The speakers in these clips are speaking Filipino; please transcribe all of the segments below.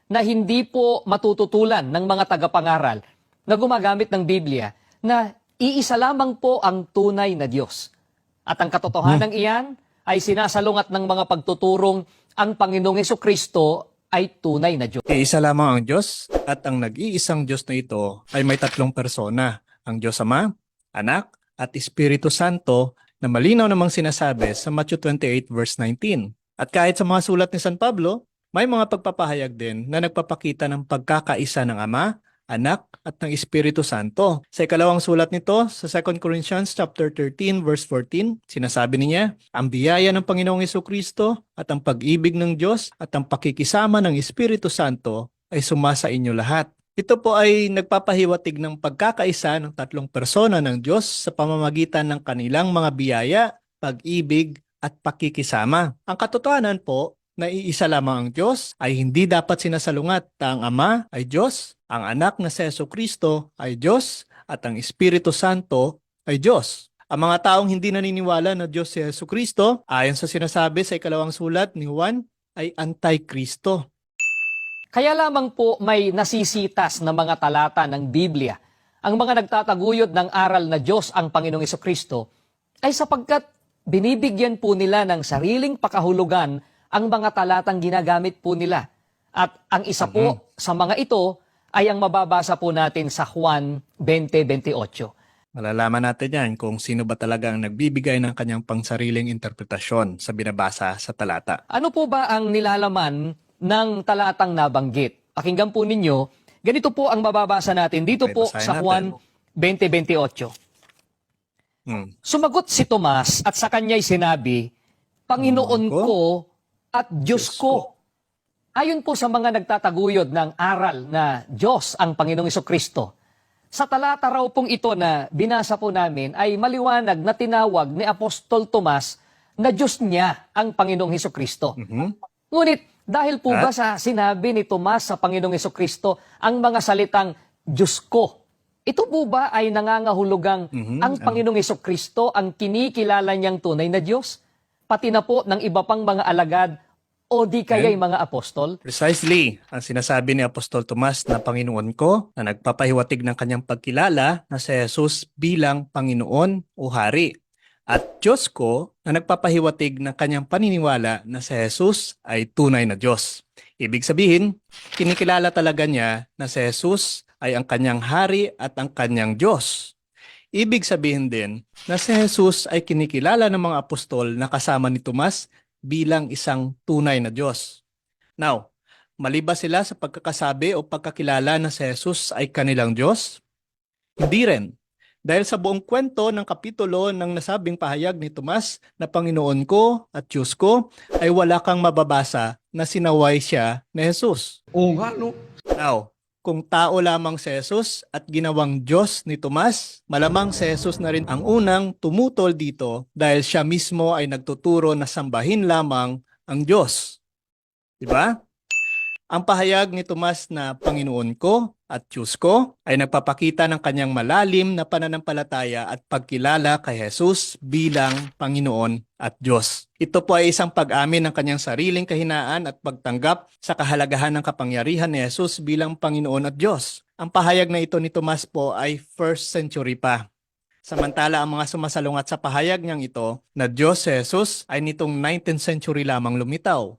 na hindi po matututulan ng mga tagapangaral na gumagamit ng Biblia na iisa lamang po ang tunay na Diyos. At ang katotohanan iyan ay sinasalungat ng mga pagtuturong ang Panginoong Hesukristo ay tunay na Diyos. Iisa lamang ang Diyos at ang nag-iisang Diyos na ito ay may tatlong persona. Ang Diyos Ama, Anak, at Espiritu Santo na malinaw namang sinasabi sa Matthew 28 verse 19. At kahit sa mga sulat ni San Pablo, may mga pagpapahayag din na nagpapakita ng pagkakaisa ng Ama, Anak, at ng Espiritu Santo. Sa ikalawang sulat nito, sa 2 Corinthians chapter 13 verse 14, sinasabi niya, ang biyaya ng Panginoong Hesukristo at ang pag-ibig ng Diyos at ang pakikisama ng Espiritu Santo ay sumasa inyo lahat. Ito po ay nagpapahiwatig ng pagkakaisa ng tatlong persona ng Diyos sa pamamagitan ng kanilang mga biyaya, pag-ibig, at pakikisama. Ang katotohanan po na iisa lamang ang Diyos ay hindi dapat sinasalungat na ang Ama ay Diyos, ang Anak na si Hesukristo ay Diyos, at ang Espiritu Santo ay Diyos. Ang mga taong hindi naniniwala na Diyos si Hesukristo, ayon sa sinasabi sa ikalawang sulat ni Juan, ay Antikristo. Kaya lamang po may nasisitas na mga talata ng Biblia. Ang mga nagtataguyod ng aral na Diyos ang Panginoong Hesukristo ay sapagkat binibigyan po nila ng sariling pakahulugan ang mga talatang ginagamit po nila. At ang isa po sa mga ito ay ang mababasa po natin sa Juan 20:28. Malalaman natin yan kung sino ba talaga ang nagbibigay ng kanyang pangsariling interpretasyon sa binabasa sa talata. Ano po ba ang nilalaman ng talatang nabanggit? Pakinggan po ninyo, ganito po ang mababasa natin dito Okay, po basahin sa Juan 20:28. Sumagot si Tomas at sa kanya'y sinabi, Panginoon ko at Diyos ko. Ayon po sa mga nagtataguyod ng aral na Diyos ang Panginoong Hesukristo, sa talata raw pong ito na binasa po namin ay maliwanag na tinawag ni Apostol Tomas na Diyos niya ang Panginoong Hesukristo. Ngunit dahil po ba sa sinabi ni Tomas sa Panginoong Hesukristo ang mga salitang Diyos ko, ito po ba ay nangangahulugang ang Panginoong Hesukristo ang kinikilala niyang tunay na Diyos? Pati na po ng iba pang mga alagad o di kaya'y mga apostol? Precisely, ang sinasabi ni Apostol Tomas na Panginoon ko na nagpapahiwatig ng kanyang pagkilala na si Jesus bilang Panginoon o Hari. At Diyos ko na nagpapahiwatig ng kanyang paniniwala na si Jesus ay tunay na Diyos. Ibig sabihin, kinikilala talaga niya na si Jesus ay ang kanyang Hari at ang kanyang Diyos. Ibig sabihin din na si Jesus ay kinikilala ng mga apostol na kasama ni Tomas bilang isang tunay na Diyos. Now, mali ba sila sa pagkakasabi o pagkakilala na si Jesus ay kanilang Diyos? Hindi rin. Dahil sa buong kwento ng kapitulo ng nasabing pahayag ni Tomas na Panginoon ko at Diyos ko ay wala kang mababasa na sinaway siya ni Jesus. Oo nga, no? Now, kung tao lamang si Jesus at ginawang Diyos ni Tomas, malamang si Jesus na rin ang unang tumutol dito dahil siya mismo ay nagtuturo na sambahin lamang ang Diyos. Diba? Ang pahayag ni Tomas na Panginoon ko at Diyos ko ay nagpapakita ng kanyang malalim na pananampalataya at pagkilala kay Jesus bilang Panginoon at Diyos. Ito po ay isang pag-amin ng kanyang sariling kahinaan at pagtanggap sa kahalagahan ng kapangyarihan ni Jesus bilang Panginoon at Diyos. Ang pahayag na ito ni Tomas po ay 1st century pa. Samantala ang mga sumasalungat sa pahayag niyang ito na Diyos si Jesus ay nitong 19th century lamang lumitaw.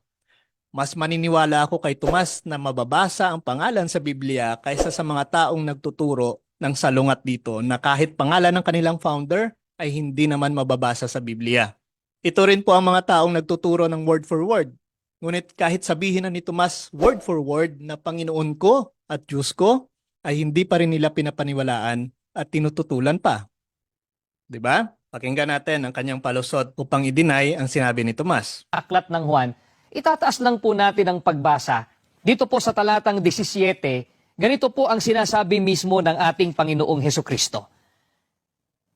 Mas maniniwala ako kay Tomas na mababasa ang pangalan sa Biblia kaysa sa mga taong nagtuturo ng salungat dito na kahit pangalan ng kanilang founder ay hindi naman mababasa sa Biblia. Ito rin po ang mga taong nagtuturo ng word for word. Ngunit kahit sabihin na ni Tomas word for word na Panginoon ko at Diyos ko, ay hindi pa rin nila pinapaniwalaan at tinututulan pa. Diba? Pakinggan natin ang kanyang palusot upang i-deny ang sinabi ni Tomas. Aklat ng Juan, itataas lang po natin ang pagbasa. Dito po sa talatang 17, ganito po ang sinasabi mismo ng ating Panginoong Hesukristo.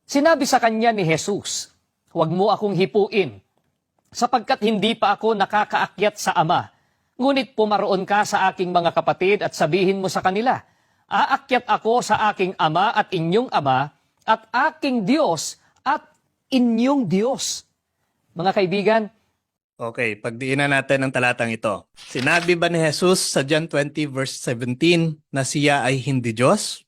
Sinabi sa kanya ni Jesus, huwag mo akong hipuin, sapagkat hindi pa ako nakakaakyat sa Ama. Ngunit pumaroon ka sa aking mga kapatid at sabihin mo sa kanila, aakyat ako sa aking Ama at inyong Ama, at aking Diyos at inyong Diyos. Mga kaibigan, Okay, pagdiinan natin ang talatang ito. Sinabi ba ni Jesus sa John 20 verse 17 na siya ay hindi Diyos?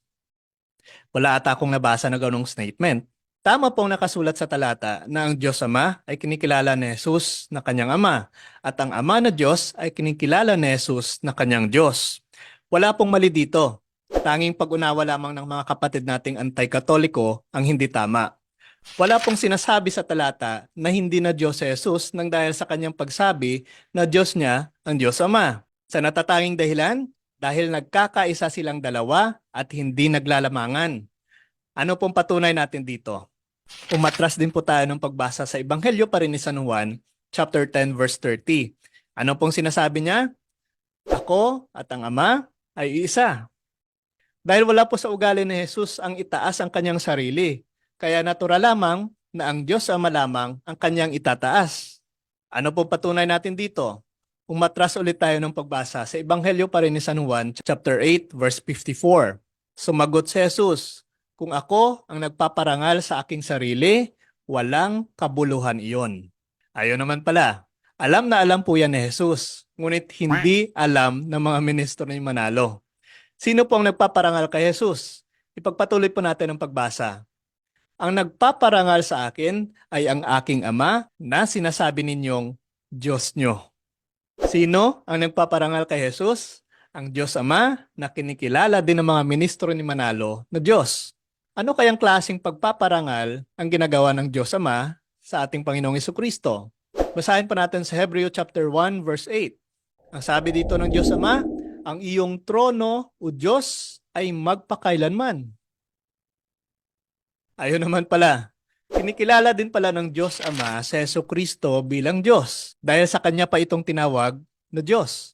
Wala ata akong nabasa na ganong statement. Tama pong nakasulat sa talata na ang Diyos Ama ay kinikilala ni Jesus na kanyang Ama at ang Ama na Diyos ay kinikilala ni Jesus na kanyang Diyos. Wala pong mali dito. Tanging pag-unawa lamang ng mga kapatid nating anti-katoliko ang hindi tama. Wala pong sinasabi sa talata na hindi na Diyos si Jesus nang dahil sa kanyang pagsabi na Diyos niya ang Diyos Ama. Sa natatanging dahilan, dahil nagkakaisa silang dalawa at hindi naglalamangan. Ano pong patunay natin dito? Umatras din po tayo ng pagbasa sa Ebanghelyo pa rin ni San Juan, chapter 10, verse 30. Ano pong sinasabi niya? Ako at ang Ama ay isa. Dahil wala po sa ugali ni Jesus ang itaas ang kanyang sarili. Kaya natural lamang na ang Diyos Ama lamang ang kanyang itataas. Ano po patunay natin dito? Umatras ulit tayo ng pagbasa sa Ebanghelyo pa rin ni San Juan, chapter 8, verse 54. Sumagot si Jesus, kung ako ang nagpaparangal sa aking sarili, walang kabuluhan iyon. Ayun naman pala, alam na alam po yan ni Jesus, ngunit hindi alam ng mga ministro ni Manalo. Sino po ang nagpaparangal kay Jesus? Ipagpatuloy po natin ang pagbasa. Ang nagpaparangal sa akin ay ang aking Ama na sinasabi ninyong Diyos nyo. Sino ang nagpaparangal kay Jesus? Ang Diyos Ama na kinikilala din ng mga ministro ni Manalo na Diyos. Ano kayang klaseng pagpaparangal ang ginagawa ng Diyos Ama sa ating Panginoong Jesucristo? Basahin pa natin sa Hebreo chapter 1 verse 8. Ang sabi dito ng Diyos Ama, ang iyong trono o Diyos ay magpakailanman. Ayun naman pala, kinikilala din pala ng Diyos Ama si Jesucristo bilang Diyos dahil sa kanya pa itong tinawag na Diyos.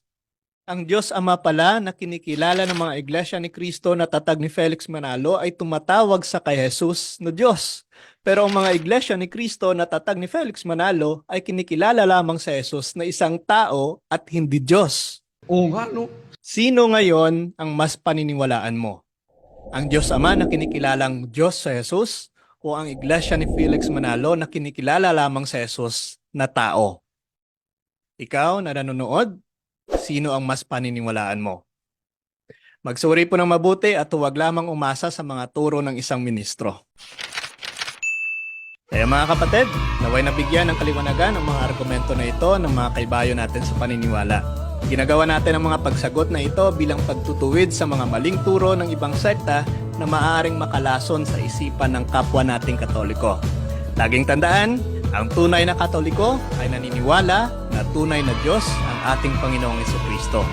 Ang Diyos Ama pala na kinikilala ng mga iglesia ni Cristo na tatag ni Felix Manalo ay tumatawag sa kay Jesus na Diyos. Pero ang mga iglesia ni Cristo na tatag ni Felix Manalo ay kinikilala lamang sa Jesus na isang tao at hindi Diyos. Oo nga, no? Sino ngayon ang mas paniniwalaan mo? Ang Diyos Ama na kinikilalang Diyos sa Jesus o ang iglesia ni Felix Manalo na kinikilala lamang sa Jesus na tao? Ikaw na nanonood, sino ang mas paniniwalaan mo? Magsuri po ng mabuti at huwag lamang umasa sa mga turo ng isang ministro. Kaya mga kapatid, naway nabigyan ng kaliwanagan ang mga argumento na ito ng mga kaibayo natin sa paniniwala. Ginagawa natin ang mga pagsagot na ito bilang pagtutuwid sa mga maling turo ng ibang sekta na maaaring makalason sa isipan ng kapwa nating Katoliko. Laging tandaan, ang tunay na Katoliko ay naniniwala na tunay na Diyos ang ating Panginoong Jesucristo.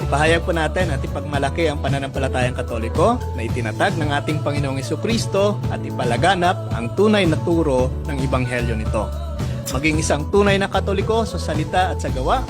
Ipahayag po natin at ipagmalaki ang pananampalatayang Katoliko na itinatag ng ating Panginoong Jesucristo at ipalaganap ang tunay na turo ng Ebanghelyo nito. Maging isang tunay na Katoliko sa salita at sa gawa,